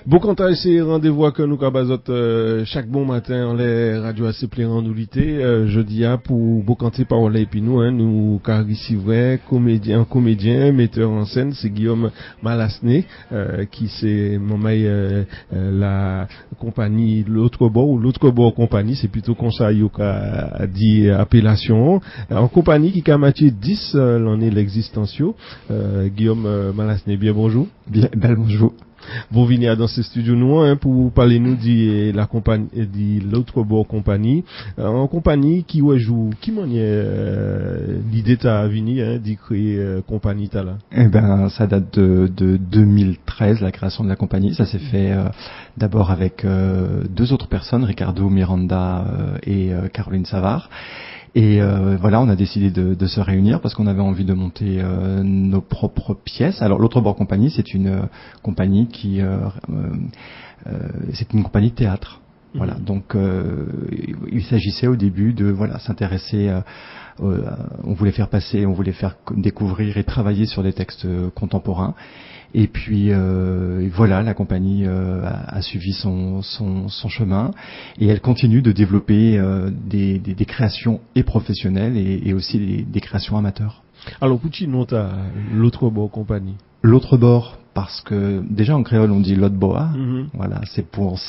Bon, quant à ces rendez-vous que nous avons chaque bon matin les radios assez pleines en nullité, jeudi à pour Bocanté Parole et puis nous car ici vrai comédien, metteur en scène, c'est Guillaume Malasné qui c'est la compagnie l'autre bord compagnie, c'est plutôt conseil qu'a dit appellation en compagnie qui a matché 10 l'année l'existentio. Guillaume Malasné, bien bonjour. Bien bonjour. Vous venez dans ce studio nous pour parler nous de la compagnie de l'autre bord compagnie en compagnie qui joue qui manière l'idée t'a venir d'y créer compagnie ta là. Eh ben ça date de 2013 la création de la compagnie, ça s'est fait d'abord avec deux autres personnes, Ricardo Miranda et Caroline Savard. Et voilà, on a décidé de se réunir parce qu'on avait envie de monter nos propres pièces. Alors l'autre bord compagnie, c'est une compagnie qui c'est une compagnie de théâtre. Voilà, donc il s'agissait au début de s'intéresser. On voulait faire découvrir et travailler sur des textes contemporains. Et puis voilà, la compagnie a suivi son chemin et elle continue de développer des créations et professionnelles et aussi des créations amateurs. Alors pourquoi non t'as l'autre bord compagnie? L'autre bord parce que déjà en créole on dit l'autre boa. Voilà, c'est pour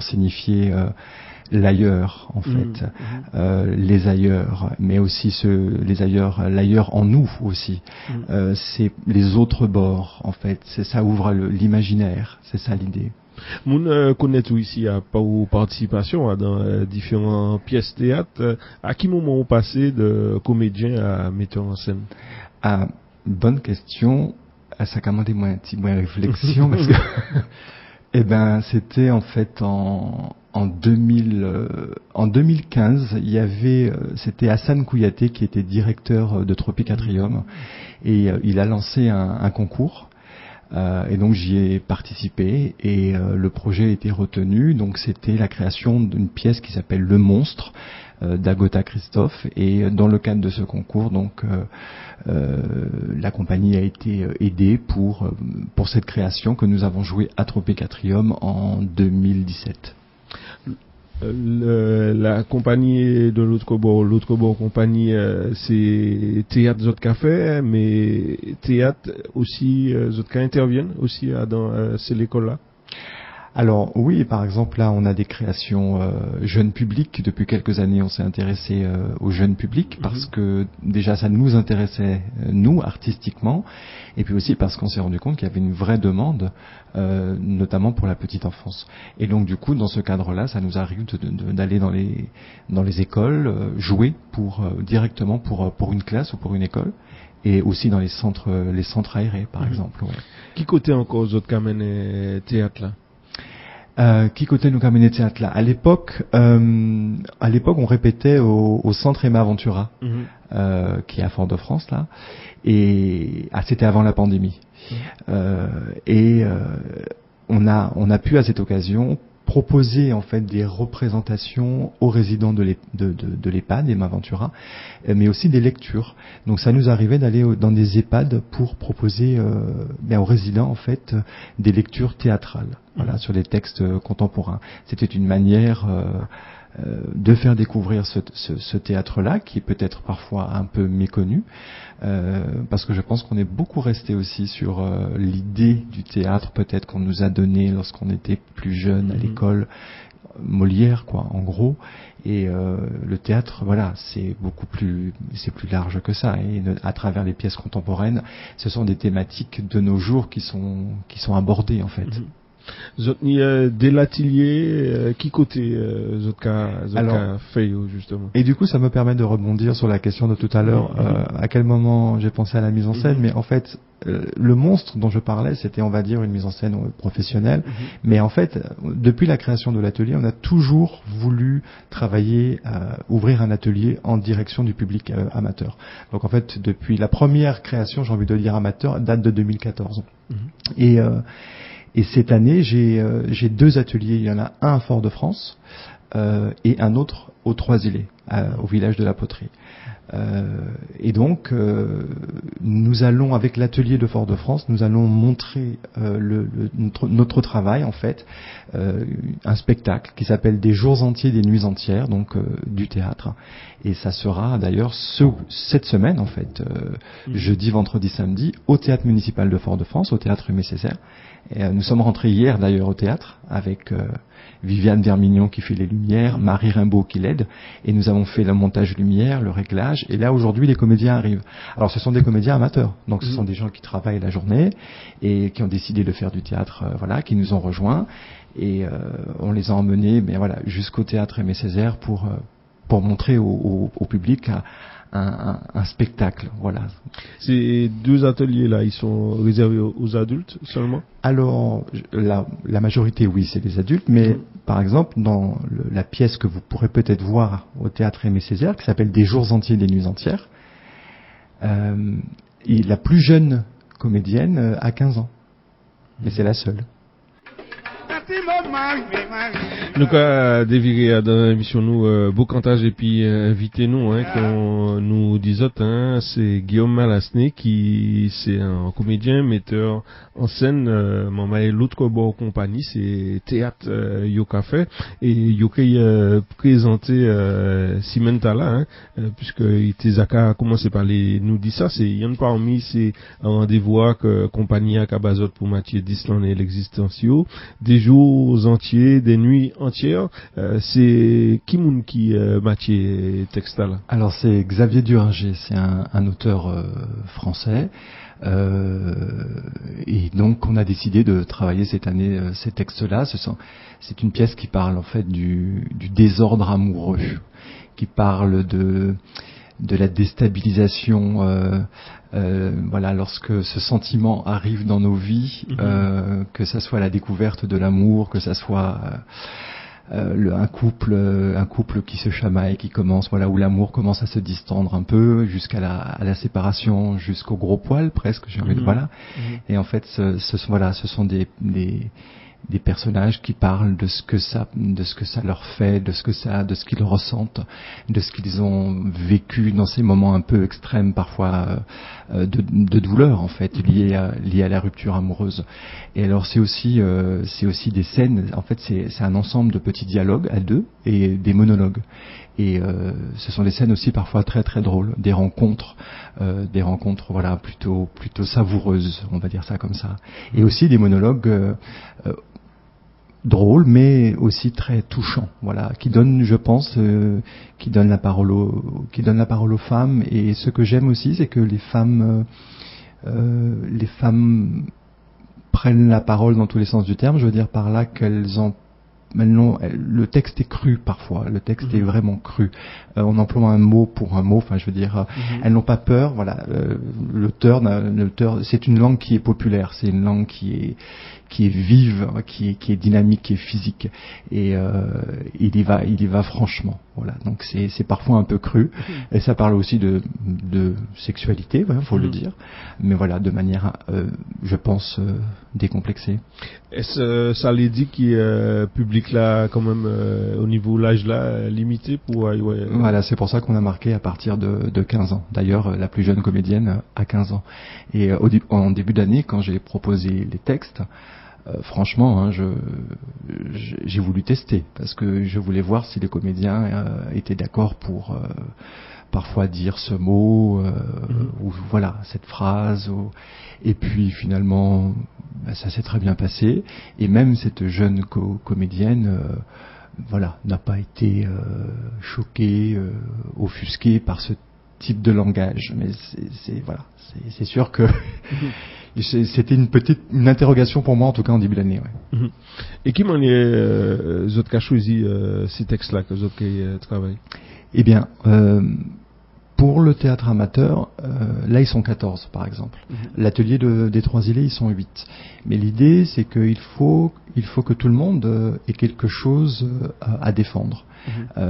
signifier l'ailleurs en fait, les ailleurs, mais aussi l'ailleurs en nous aussi. C'est les autres bords en fait. C'est ça ouvre l'imaginaire. C'est ça l'idée. Moun connaît tout ici à participation dans différentes pièces théâtre. À qui moment on passé de comédien à metteur en scène? Bonne question. Ça commande moins un petit moins réflexion parce que eh ben c'était en fait en 2015, il y avait c'était Hassan Kouyaté qui était directeur de Tropicatrium et il a lancé un concours. Et donc j'y ai participé et le projet a été retenu. Donc c'était la création d'une pièce qui s'appelle Le Monstre d'Agota Christophe et dans le cadre de ce concours donc la compagnie a été aidée pour cette création que nous avons jouée à Tropicatrium en 2017. La compagnie de l'autre bord compagnie c'est théâtre Zot Café mais théâtre aussi Zot Café interviennent aussi dans c'est l'école là. Alors oui, par exemple là on a des créations jeunes publics. Depuis quelques années on s'est intéressé au jeune public parce que déjà ça nous intéressait nous artistiquement et puis aussi parce qu'on s'est rendu compte qu'il y avait une vraie demande notamment pour la petite enfance. Et donc du coup dans ce cadre-là ça nous arrive d'aller dans les écoles jouer directement pour une classe ou pour une école. Et aussi dans les centres aérés par exemple. Ouais. Qui côté encore aux autres camènes théâtre là? Qui côté nous camène théâtre là? À l'époque, on répétait au centre Emma Ventura, qui est à Fort-de-France là, et c'était avant la pandémie. On a pu à cette occasion proposer en fait des représentations aux résidents de l'EHPAD, Emma Ventura, mais aussi des lectures. Donc ça nous arrivait d'aller dans des EHPAD pour proposer aux résidents en fait des lectures théâtrales, sur des textes contemporains. C'était une manière de faire découvrir ce théâtre-là, qui est peut-être parfois un peu méconnu, parce que je pense qu'on est beaucoup resté aussi sur l'idée du théâtre, peut-être qu'on nous a donné lorsqu'on était plus jeune à l'école, Molière, quoi, en gros. Et le théâtre, voilà, c'est plus large que ça. Et à travers les pièces contemporaines, ce sont des thématiques de nos jours qui sont abordées, en fait. Zotni dès l'atelier qui côté Zotka fait justement. Et du coup ça me permet de rebondir sur la question de tout à l'heure, à quel moment j'ai pensé à la mise en scène, mais en fait le monstre dont je parlais c'était on va dire une mise en scène professionnelle, mais en fait depuis la création de l'atelier on a toujours voulu travailler, ouvrir un atelier en direction du public amateur. Donc en fait depuis la première création, j'ai envie de dire amateur, date de 2014. Et cette année, j'ai deux ateliers. Il y en a un à Fort-de-France et un autre aux Trois-Îlets, au village de la Poterie. Et donc, nous allons, avec l'atelier de Fort-de-France, nous allons montrer notre travail, en fait, un spectacle qui s'appelle Des jours entiers, des nuits entières, donc du théâtre. Et ça sera d'ailleurs cette semaine, en fait, jeudi, vendredi, samedi, au théâtre municipal de Fort-de-France, au théâtre Aimé Césaire. Et, nous sommes rentrés hier d'ailleurs au théâtre avec Viviane Vermignon qui fait les lumières, Marie Rimbaud qui l'aide, et nous avons fait le montage lumière, le réglage, et là aujourd'hui les comédiens arrivent. Alors ce sont des comédiens amateurs, donc ce sont des gens qui travaillent la journée et qui ont décidé de faire du théâtre, voilà, qui nous ont rejoints, et on les a emmenés, mais voilà, jusqu'au théâtre Aimé Césaire pour montrer au public un spectacle, voilà. Ces deux ateliers-là, ils sont réservés aux adultes seulement? Alors, la majorité, oui, c'est des adultes, mais par exemple, dans la pièce que vous pourrez peut-être voir au théâtre Aimé Césaire, qui s'appelle Des jours entiers, des nuits entières, la plus jeune comédienne a 15 ans, mais c'est la seule. Nous avons déviré dans l'émission nous beau cantage et puis invité nous qu'on nous disait c'est Guillaume Malasné qui c'est un comédien metteur en scène maman et l'autre bord compagnie c'est théâtre Yoka fait et Yoka présenté Cimentala puisque il était à commencer par les nous dit ça c'est y'en parmi c'est un rendez-vous que compagnie à Cabazot pour Mathieu Dislan et l'existentio des jours entiers, des nuits entières. C'est qui moun qui Mathieu texte là? Alors c'est Xavier Duringer, c'est un auteur français. Et donc on a décidé de travailler cette année ces textes-là. C'est une pièce qui parle en fait du désordre amoureux, qui parle de la déstabilisation, voilà, lorsque ce sentiment arrive dans nos vies, que ça soit la découverte de l'amour, que ça soit un couple qui se chamaille, qui commence, voilà, où l'amour commence à se distendre un peu jusqu'à la séparation, jusqu'au gros poil presque, j'ai envie de, voilà. Et en fait, ce sont des personnages qui parlent de ce que ça leur fait, de ce qu'ils ressentent, de ce qu'ils ont vécu dans ces moments un peu extrêmes parfois de douleur en fait liées à la rupture amoureuse. Et alors c'est aussi des scènes, en fait c'est un ensemble de petits dialogues à deux et des monologues. Et ce sont des scènes aussi parfois très très drôles, des rencontres voilà plutôt savoureuses, on va dire ça comme ça. Et aussi des monologues drôles mais aussi très touchants, voilà, qui donnent, je pense, qui donnent la parole aux femmes. Et ce que j'aime aussi, c'est que les femmes prennent la parole dans tous les sens du terme. Je veux dire par là le texte est cru parfois, le texte est vraiment cru. On emploie un mot pour un mot, enfin je veux dire, elles n'ont pas peur, voilà. L'auteur, c'est une langue qui est populaire, c'est une langue qui est vive, qui est dynamique, qui est physique, et il y va franchement, voilà. Donc c'est parfois un peu cru, et ça parle aussi de sexualité, voilà, faut le dire, mais voilà, de manière, je pense, décomplexée. Est-ce ça les dit qui public là quand même au niveau l'âge là limité pour Voilà, c'est pour ça qu'on a marqué à partir de 15 ans. D'ailleurs, la plus jeune comédienne a 15 ans. Et en début d'année, quand j'ai proposé les textes, franchement, j'ai voulu tester parce que je voulais voir si les comédiens étaient d'accord pour parfois dire ce mot ou voilà cette phrase. Et puis finalement, ça s'est très bien passé. Et même cette jeune comédienne, voilà, n'a pas été choquée, offusquée par ce type de langage. Mais c'est sûr que c'était une interrogation pour moi, en tout cas en début d'année. Ouais. Et qui m'en est autres qui a choisi ces textes-là que vous avez travaillé? Eh bien, pour le théâtre amateur, là ils sont 14 par exemple. L'atelier des Trois-Îlets, ils sont 8. Mais l'idée, c'est qu'il faut que tout le monde ait quelque chose à défendre.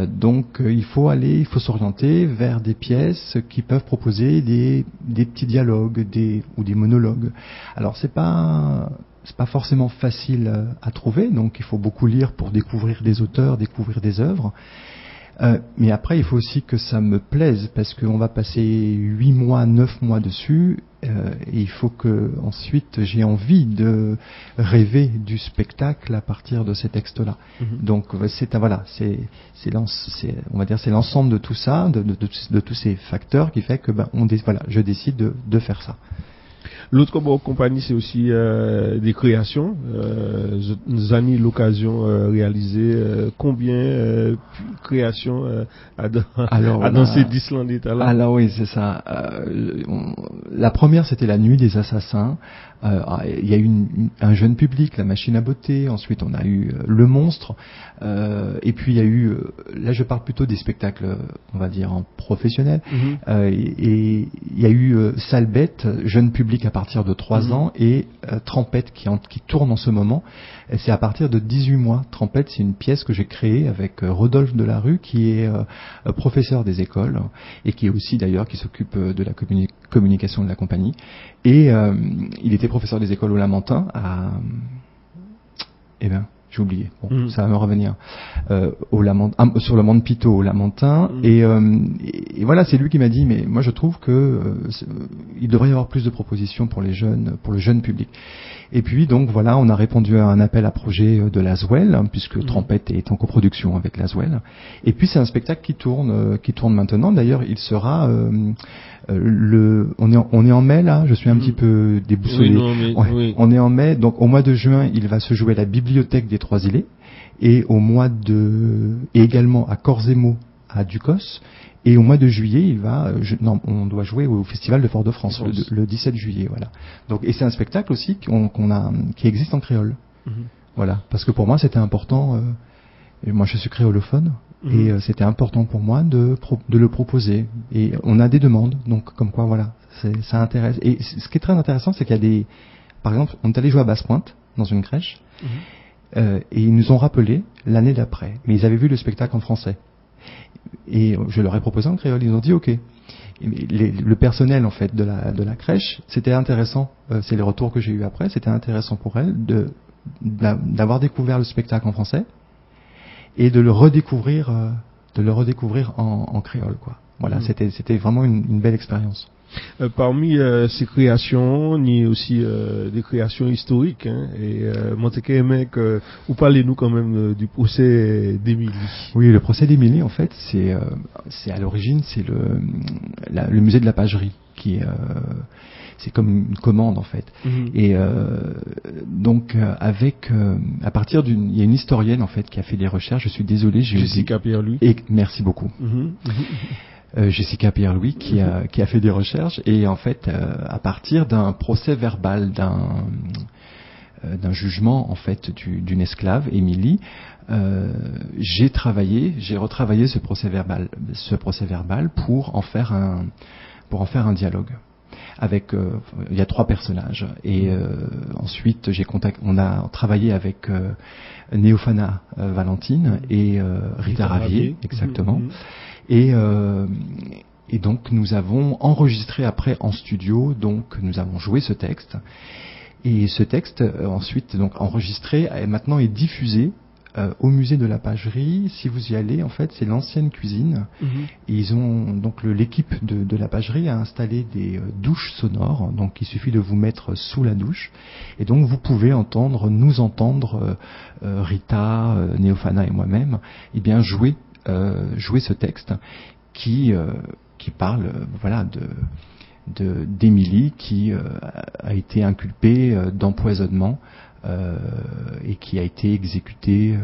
Donc il faut s'orienter vers des pièces qui peuvent proposer des petits dialogues, ou des monologues. Alors c'est pas forcément facile à trouver, donc il faut beaucoup lire pour découvrir des auteurs, découvrir des œuvres. Mais après, il faut aussi que ça me plaise, parce qu'on va passer 8 mois, 9 mois dessus, et il faut que ensuite j'ai envie de rêver du spectacle à partir de ces textes-là. Donc c'est on va dire c'est l'ensemble de tout ça, de tous ces facteurs qui fait que je décide de faire ça. L'autre compagnie, c'est aussi des créations. Nous avons eu l'occasion de réaliser combien de créations dans ces 10 ans d'état-là. Alors oui, c'est ça. La première, c'était La Nuit des Assassins. Il y a eu un jeune public, La Machine à Botter. Ensuite, on a eu Le Monstre. Et puis, il y a eu... là, je parle plutôt des spectacles, on va dire, en professionnel. Et il y a eu Sale Bête, jeune public à partir de 3 ans, et Trempette qui tourne en ce moment. Et c'est à partir de 18 mois. Trempette, c'est une pièce que j'ai créée avec Rodolphe Delarue, qui est professeur des écoles et qui est aussi d'ailleurs qui s'occupe de la communication de la compagnie. Et il était professeur des écoles au Lamentin j'ai oublié. Bon, ça va me revenir. Sur le Mont de Pitot, au Lamentin. Et voilà, c'est lui qui m'a dit, mais moi je trouve que il devrait y avoir plus de propositions pour le jeune public. Et puis donc voilà, on a répondu à un appel à projet de Laswell, puisque Trempette est en coproduction avec Laswell. Et puis c'est un spectacle qui tourne maintenant. D'ailleurs, il sera on est en mai là. Je suis un petit peu déboussolé. Oui. On est en mai, donc au mois de juin, il va se jouer à la bibliothèque des Trois-Îlets, et également à Corzemo à Ducos. Et au mois de juillet, on doit jouer au Festival de Fort-de-France le 17 juillet, voilà. Donc, et c'est un spectacle aussi qui existe en créole. Voilà, parce que pour moi c'était important. Moi je suis créolophone et c'était important pour moi de le proposer. Et on a des demandes, donc comme quoi voilà, ça intéresse. Et ce qui est très intéressant, c'est qu'il y a par exemple, on est allé jouer à Basse-Pointe dans une crèche et ils nous ont rappelé l'année d'après, mais ils avaient vu le spectacle en français. Et je leur ai proposé en créole, ils ont dit ok. Le personnel en fait de la crèche, c'était intéressant, c'est les retours que j'ai eu après, c'était intéressant pour elles d'avoir découvert le spectacle en français et de le redécouvrir en créole, quoi. Voilà, c'était vraiment une belle expérience. Parmi ces créations, il y a aussi des créations historiques, hein, et vous parlez-nous quand même du procès d'Émilie. Oui, le procès d'Émilie, en fait, c'est à l'origine, c'est le musée de la pagerie qui c'est comme une commande en fait. Et donc à partir il y a une historienne en fait qui a fait des recherches. Je suis désolé, Jessica Pierre-Louis. Et merci beaucoup. Jessica Pierre-Louis qui a fait des recherches, et en fait à partir d'un procès verbal d'un jugement en fait d'une esclave, Émilie, j'ai retravaillé ce procès verbal pour en faire un dialogue. Avec il y a 3 personnages, et ensuite on a travaillé avec Néophana Valentine et Rita Ravier, exactement. Et donc nous avons enregistré après en studio, donc nous avons joué ce texte, et ce texte ensuite donc enregistré maintenant est diffusé au musée de la pagerie. Si vous y allez, en fait, c'est l'ancienne cuisine. Et ils ont donc l'équipe de la pagerie a installé des douches sonores. Donc il suffit de vous mettre sous la douche, et donc vous pouvez nous entendre Rita, Néophana et moi-même, jouer ce texte qui parle d'Émilie qui a été inculpée d'empoisonnement et qui a été exécutée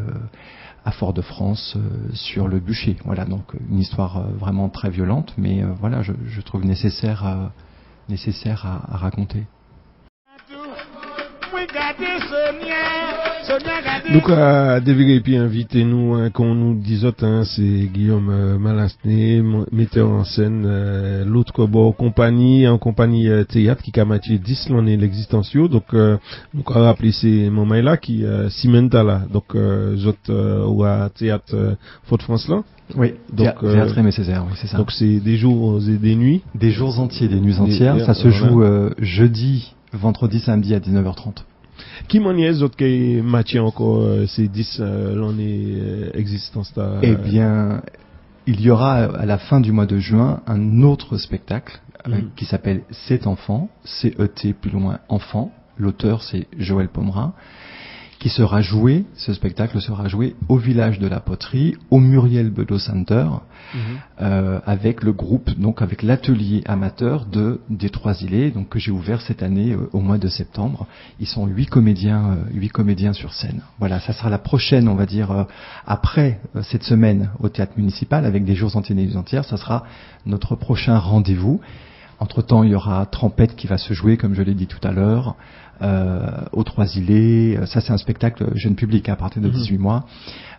à Fort-de-France sur le bûcher. Voilà, donc une histoire vraiment très violente, mais voilà, je trouve nécessaire à raconter. Donc à Devire et puis invitez-nous, hein, qu'on nous dise c'est Guillaume Malasné, metteur en scène, l'autre compagnie théâtre qui a matché 10 l'année l'existentio. Donc nous avons rappelé ces moments là qui Simenta là, donc ou à théâtre Fort-de-France là. Oui, donc théâtre Aimé Césaire, oui, c'est ça. Donc c'est des jours et des nuits. Des jours entiers, des nuits entières. Ça se joue jeudi, vendredi, samedi à 19h30. Qui maniait autres qui matché encore ces 10 l'année existence là? Eh bien, il y aura à la fin du mois de juin un autre spectacle qui s'appelle C'est enfant, C-E-T plus loin enfant. L'auteur c'est Joël Pomerin. Qui sera joué, ce spectacle sera joué au village de la Poterie, au Muriel Bedeau Center, avec le groupe, donc avec l'atelier amateur des Trois-Îlets, donc que j'ai ouvert cette année au mois de septembre. Ils sont 8 comédiens sur scène. Voilà, ça sera la prochaine, on va dire, après cette semaine au théâtre municipal, avec des jours entiers et des nuits entières, ça sera notre prochain rendez-vous. Entre-temps, il y aura Trempette qui va se jouer, comme je l'ai dit tout à l'heure, aux Trois-Îlets. Ça, c'est un spectacle jeune public à partir de 18 mois.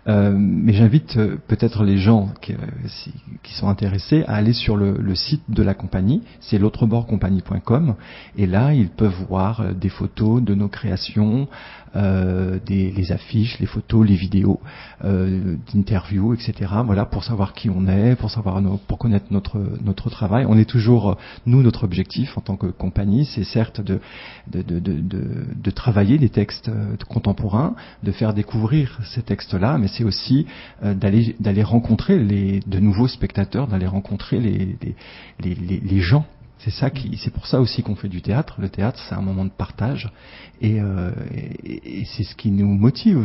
Mais j'invite peut-être les gens qui sont intéressés à aller sur le site de la compagnie, c'est l'autrebordcompagnie.com, et là, ils peuvent voir des photos de nos créations, les affiches, les photos, les vidéos, d'interviews, etc. Voilà, pour savoir qui on est, pour connaître notre travail. On est toujours, nous, notre objectif en tant que compagnie, c'est certes de travailler des textes contemporains, de faire découvrir ces textes-là, mais c'est aussi d'aller rencontrer de nouveaux spectateurs, d'aller rencontrer les gens. C'est pour ça aussi qu'on fait du théâtre. Le théâtre, c'est un moment de partage, et c'est ce qui nous motive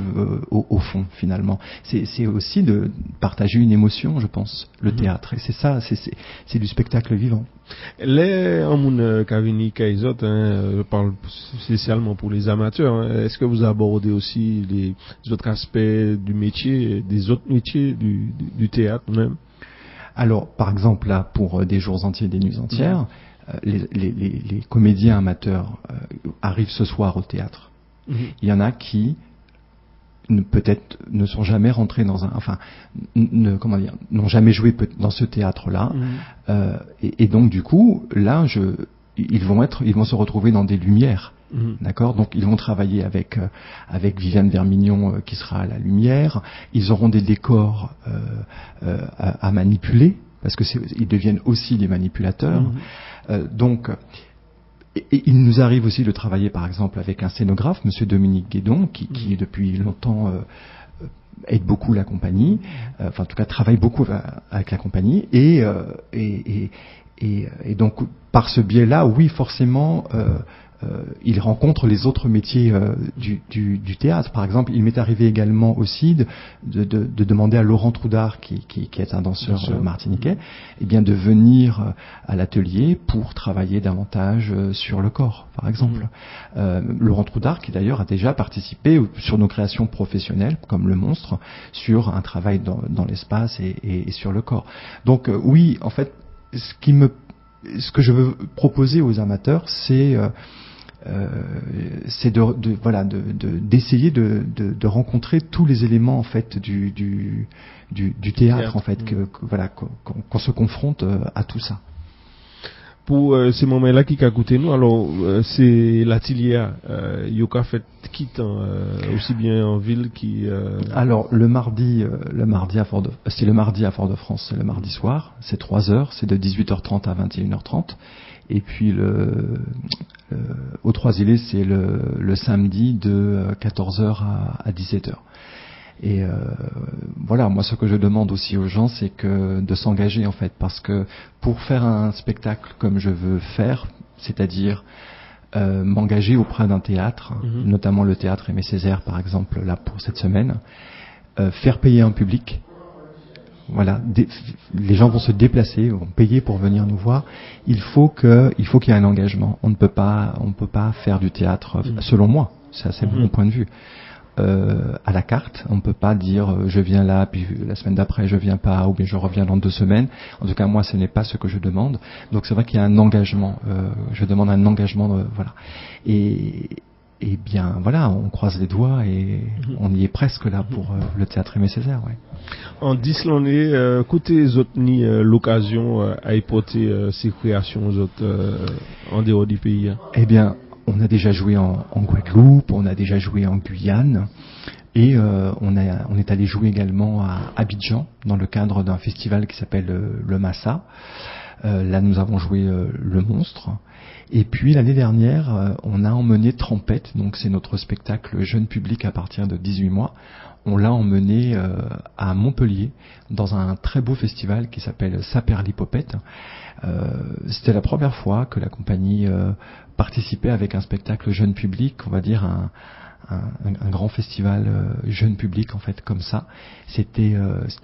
au fond, finalement. C'est aussi de partager une émotion, je pense, le théâtre. Et c'est ça, c'est du spectacle vivant. Les Amoun Kavini Kaizot, je parle spécialement pour les amateurs. Est-ce que vous abordez aussi les autres aspects du métier, des autres métiers du théâtre même? Alors, par exemple, là, pour des jours entiers, des nuits entières, les comédiens amateurs arrivent ce soir au théâtre. Il y en a qui peut-être ne sont jamais rentrés n'ont jamais joué dans ce théâtre-là, et donc du coup, là, ils vont se retrouver dans des lumières. D'accord, donc ils vont travailler avec Viviane Vermignon qui sera à la lumière. Ils auront des décors à manipuler, parce que ils deviennent aussi des manipulateurs. Donc, et il nous arrive aussi de travailler par exemple avec un scénographe, Monsieur Dominique Guédon, qui depuis longtemps aide beaucoup la compagnie, enfin en tout cas travaille beaucoup avec la compagnie, et donc par ce biais-là, oui, forcément, il rencontre les autres métiers du théâtre. Par exemple, il m'est arrivé également aussi de demander à Laurent Troudard, qui est un danseur martiniquais, de venir à l'atelier pour travailler davantage sur le corps, par exemple. Laurent Troudard, qui d'ailleurs a déjà participé sur nos créations professionnelles, comme Le Monstre, sur un travail dans l'espace et sur le corps. Donc oui, en fait, ce que je veux proposer aux amateurs, c'est d'essayer de rencontrer tous les éléments en fait du théâtre en fait, qu'on se confronte à tout ça. Pour ces moments-là qui a coûté nous, alors c'est l'atelier Yoka fait quitte aussi bien en ville Alors le mardi à Fort-de-France, c'est le mardi soir, c'est 3 heures, c'est de 18h30 à 21h30. Et puis aux Trois-Îlets, c'est le samedi de 14h à 17h. Et voilà, moi ce que je demande aussi aux gens, c'est de s'engager en fait, parce que pour faire un spectacle comme je veux faire, c'est-à-dire m'engager auprès d'un théâtre, notamment le théâtre Aimé Césaire par exemple, là pour cette semaine, faire payer un public. Voilà, les gens vont se déplacer, vont payer pour venir nous voir. Il faut qu'il y ait un engagement. On ne peut pas faire du théâtre, selon moi. Ça, c'est mon point de vue. À la carte, on ne peut pas dire je viens là, puis la semaine d'après je viens pas, ou bien je reviens dans 2 semaines. En tout cas, moi, ce n'est pas ce que je demande. Donc, c'est vrai qu'il y a un engagement. Je demande un engagement, voilà. Et bien, voilà, on croise les doigts et on y est presque là pour le théâtre Aimé Césaire, ouais. En 10 l'année, côté les autres ni l'occasion à hypoter ces créations aux autres en dehors du pays. Eh bien, on a déjà joué en Guadeloupe, on a déjà joué en Guyane, et on est allé jouer également à Abidjan dans le cadre d'un festival qui s'appelle le Massa. Là, nous avons joué Le Monstre. Et puis l'année dernière, on a emmené Trempette, donc c'est notre spectacle jeune public à partir de 18 mois. On l'a emmené à Montpellier dans un très beau festival qui s'appelle Saperlipopette. C'était la première fois que la compagnie participait avec un spectacle jeune public, on va dire un grand festival jeune public en fait comme ça. C'était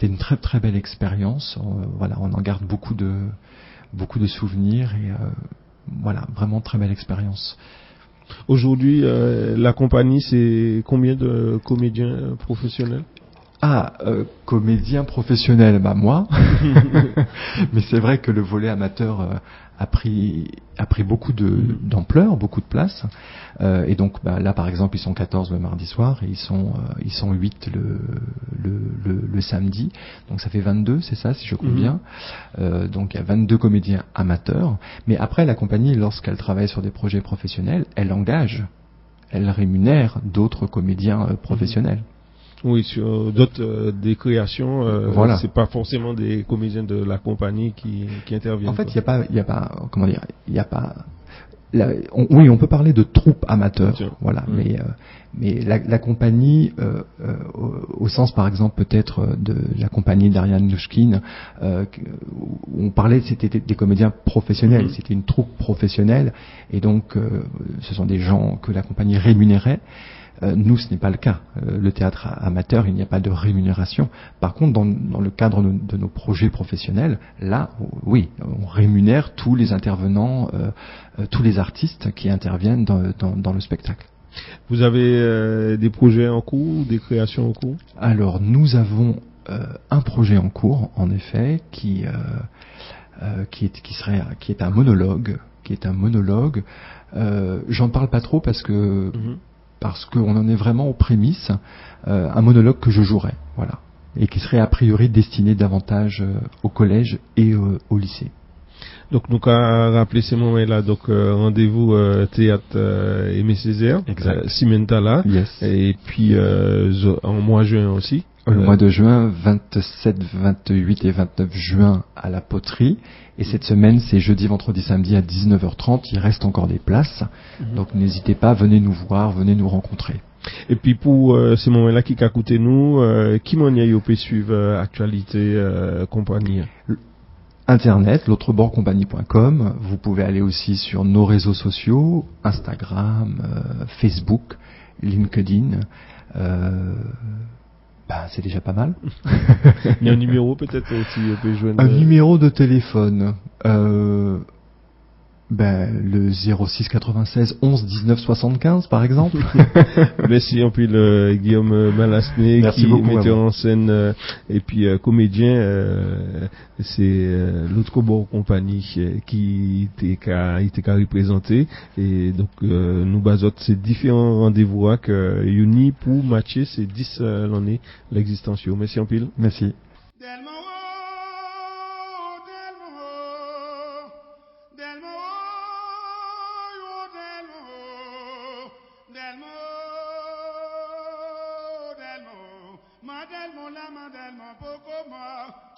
une très très belle expérience. Voilà, on en garde beaucoup de souvenirs et voilà, vraiment très belle expérience. Aujourd'hui, la compagnie, c'est combien de comédiens professionnels? Comédien professionnel, moi. Mais c'est vrai que le volet amateur a pris beaucoup d'ampleur, beaucoup de place. Et donc là, par exemple, ils sont 14 le mardi soir et ils sont 8 le samedi. Donc ça fait 22, c'est ça, si je compte bien. Donc il y a 22 comédiens amateurs. Mais après, la compagnie, lorsqu'elle travaille sur des projets professionnels, elle rémunère d'autres comédiens professionnels. Oui, sur d'autres des créations, voilà. C'est pas forcément des comédiens de la compagnie qui interviennent. En fait, il y a pas comment dire, il y a pas oui, on peut parler de troupe amateur, voilà, mais la compagnie au sens par exemple peut-être de la compagnie d'Ariane Nouchkine, on parlait, c'était des comédiens professionnels, c'était une troupe professionnelle et donc ce sont des gens que la compagnie rémunérait. Nous, ce n'est pas le cas. Le théâtre amateur, il n'y a pas de rémunération. Par contre, dans le cadre de nos projets professionnels, là, oui, on rémunère tous les intervenants, tous les artistes qui interviennent dans le spectacle. Vous avez des projets en cours, des créations en cours? Alors, nous avons un projet en cours, en effet, qui est un monologue. J'en parle pas trop parce qu'on en est vraiment aux prémices, un monologue que je jouerai, voilà, et qui serait a priori destiné davantage au collège et au lycée. Donc nous qu'à rappeler ces moments-là, donc rendez-vous théâtre Aimé Césaire, Cimentala, yes. Et puis en mois juin aussi. Le mois de juin, 27, 28 et 29 juin à la Poterie. Et cette semaine, c'est jeudi, vendredi, samedi à 19h30. Il reste encore des places. Donc n'hésitez pas, venez nous voir, venez nous rencontrer. Et puis pour ces moments-là qui qu'a coûté nous, qui m'en y a peut suivre actualité compagnie? Internet, l'autrebordcompagnie.com. Vous pouvez aller aussi sur nos réseaux sociaux, Instagram, Facebook, LinkedIn. C'est déjà pas mal. Il y a un numéro peut-être aussi, peut joindre. Un numéro de téléphone. Le 06 96 11 19 75 par exemple. Merci en plus Guillaume Malasné. Merci qui beaucoup, metteur en scène et puis comédien, c'est l'autre bord compagnie qui était représenté et donc nous basons ces différents rendez-vous que uni pour matcher ces 10 l'année l'existence. Merci en pile. Merci. Delmo, la Delmo, poco más.